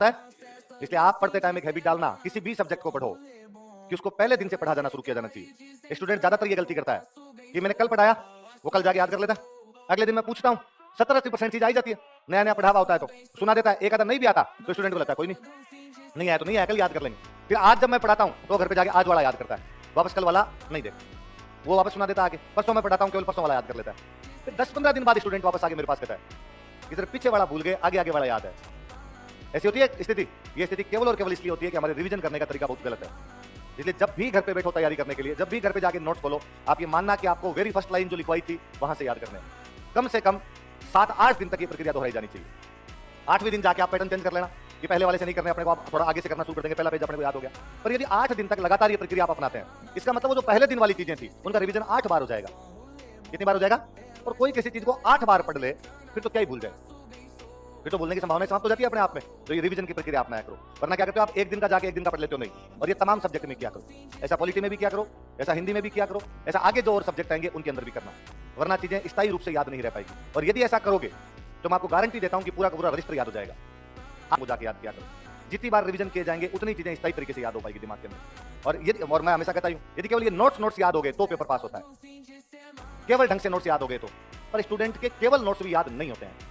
है। इसलिए आप पढ़ते टाइम एक हैबिट डालना, किसी भी सब्जेक्ट को पढ़ो कि उसको पहले दिन से पढ़ा जाना शुरू किया जाना चाहिए। स्टूडेंट ज्यादातर ये गलती करता है कि मैंने कल पढ़ाया, वो कल जाके याद कर लेता है। अगले दिन मैं पूछता हूँ, 70-80% चीज आई जाती है, नया नया पढ़ावा होता है तो सुना देता है। एक आधा नहीं भी आता तो स्टूडेंट को लगता है कोई नहीं आया तो नहीं आया, कल याद कर लेंगे। फिर आज जब मैं पढ़ाता हूँ तो घर पे जाके आज वाला याद करता है, वापस कल वाला नहीं देख, वो वापस सुना देता है आगे। परसों मैं पढ़ाता हूँ, केवल परसों वाला याद कर लेता है। फिर 10-15 दिन बाद स्टूडेंट वापस आगे मेरे पास कहता है कि सर पीछे वाला भूल गए, आगे आगे वाला याद है। ऐसी होती है स्थिति। ये स्थिति केवल और केवल इसलिए होती है कि हमारे रिवीजन करने का तरीका बहुत गलत है। इसलिए जब भी घर पे बैठो तैयारी करने के लिए, जब भी घर पे जाके नोट्स खोलो, आप ये मानना कि आपको वेरी फर्स्ट लाइन जो लिखवाई थी वहां से याद करना है। कम से कम 7-8 दिन तक ये प्रक्रिया दोहराई जानी चाहिए। 8वें दिन जाके आप पैटर्न चेंज कर लेना कि पहले वाले से नहीं करने, अपने को आप थोड़ा आगे से करना शुरू कर देंगे, पहला पेज अपने को याद हो गया। पर यदि 8 दिन तक लगातार ये प्रक्रिया आप अपनाते हैं, इसका मतलब वो जो पहले दिन वाली चीजें थी उनका रिवीजन 8 बार हो जाएगा। कितनी बार हो जाएगा? और कोई किसी चीज को 8 बार पढ़ ले फिर तो क्या ही भूल जाए, फिर तो बोलने की संभावना समाप्त हो जाती है अपने आप में। तो ये रिवीजन की प्रक्रिया अपनाया करो। वरना क्या करते हो आप, एक दिन का जाके एक दिन का पढ़ लेते हो नहीं। और ये तमाम सब्जेक्ट में किया करो, ऐसा पॉलिटी में भी किया करो, ऐसा हिंदी में भी किया करो, ऐसा आगे जो और सब्जेक्ट आएंगे उनके अंदर भी करना, वरना चीजें स्थायी रूप से याद नहीं रह पाएगी। और यदि ऐसा करोगे तो मैं आपको गारंटी देता हूं कि पूरा का पूरा रजिस्टर याद हो जाएगा। आपको जाके याद किया करो, जितनी बार रिवीजन किए जाएंगे उतनी चीजें स्थायी तरीके से याद हो पाएगी दिमाग के अंदर। और मैं हमेशा कहता हूं, यदि केवल ये नोट्स याद हो गए तो पेपर पास होता है, केवल ढंग से नोट्स याद हो गए तो। पर स्टूडेंट के केवल नोट्स भी याद नहीं होते हैं।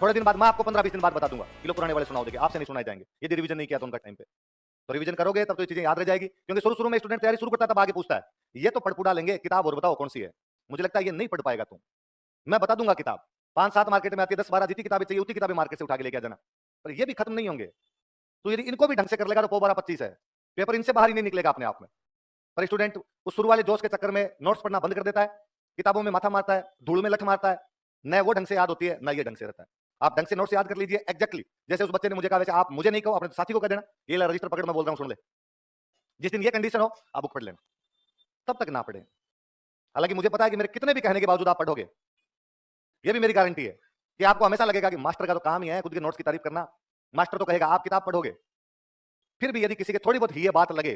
थोड़े दिन बाद मैं आपको 15-20 दिन बाद बता दूंगा कि लो पुराने वाले सुनाओ, देखिए आपसे नहीं सुनाए जाएंगे यदि रिवीजन नहीं किया तो उनका टाइम पे। तो रिवीजन करोगे तब तो ये चीजें याद रह जाएगी, क्योंकि शुरू में स्टूडेंट तैयारी शुरू करता है तब आगे पूछता है ये तो पढ़ डालेंगे किताब और बताओ कौन सी है। मुझे लगता है ये नहीं पढ़ पाएगा तुम, मैं बता दूंगा किताब 5-7 मार्केट में आती है, 10-12 जितनी किताबें चाहिए उतनी किताबें मार्केट से उठा के लेके आ जाना। पर ये भी खत्म नहीं होंगे, तो यदि इनको भी ढंग से कर लेगा तो 12-25 है, पेपर इनसे बाहर ही नहीं निकलेगा अपने आप में। पर स्टूडेंट उस शुरू वाले जोश के चक्कर में नोट्स पढ़ना बंद कर देता है, किताबों में माथा मारता है, धूल में लठ मारता है, न वो ढंग से याद होती है न ये ढंग से रहता है। आप ढंग से नोट्स याद कर लीजिए एग्जैक्टली जैसे उस बच्चे ने मुझे कहा, वैसे आप मुझे नहीं कहो, अपने साथी को कह देना ये रजिस्टर पकड़ मैं बोल रहा हूं सुन ले। जिस दिन ये कंडीशन हो आप बुक पढ़ लेना, तब तक ना पढ़े। हालांकि मुझे पता है कि मेरे कितने भी कहने के बावजूद आप पढ़ोगे, ये भी मेरी गारंटी है कि आपको हमेशा लगेगा कि मास्टर का तो काम ही है खुद के नोट्स की तारीफ करना, मास्टर तो कहेगा आप किताब पढ़ोगे। फिर भी यदि किसी के थोड़ी बहुत ही ये बात लगे,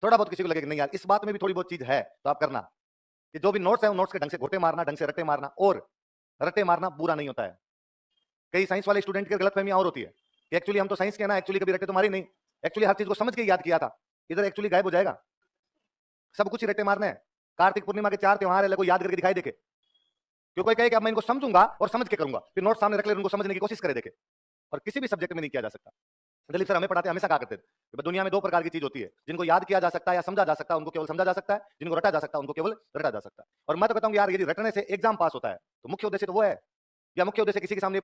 थोड़ा बहुत किसी को लगे कि नहीं यार इस बात में भी थोड़ी बहुत चीज है, तो आप करना कि जो भी नोट्स है उन नोट्स के ढंग से घोटे मारना, ढंग से रट्टे मारना। और रट्टे मारना बुरा नहीं होता है। कई साइंस वाले स्टूडेंट की गलतफहमियां और होती है कि एक्चुअली हम तो साइंस के ना, एक्चुअली कभी रट्टे तो मारे नहीं, एक्चुअली हर चीज को समझ के याद किया था। इधर एक्चुअली गायब हो जाएगा, सब कुछ ही रट्टे मारने हैं। कार्तिक पूर्णिमा के 4 त्योहार है, कोई याद करके दिखाई देखे, क्यों कोई कहे कि अब मैं इनको समझूंगा और समझ के करूंगा, फिर नोट सामने रख ले उनको समझने की कोशिश करे देखे। और किसी भी सब्जेक्ट में नहीं किया जा सकता। दिलीप सर हमें पढ़ाते हमेशा कहा करते थे कि दुनिया में 2 प्रकार की चीज होती है, जिनको याद किया जा सकता है या समझा जा सकता है उनको केवल समझा जा सकता है, जिनको रटा जा सकता है उनको केवल रटा जा सकता है। और मैं तो कहता हूं यार यदि रटने से एग्जाम पास होता है तो मुख्य उद्देश्य तो वो है, या मुख्य उद्देश्य किसी के सामने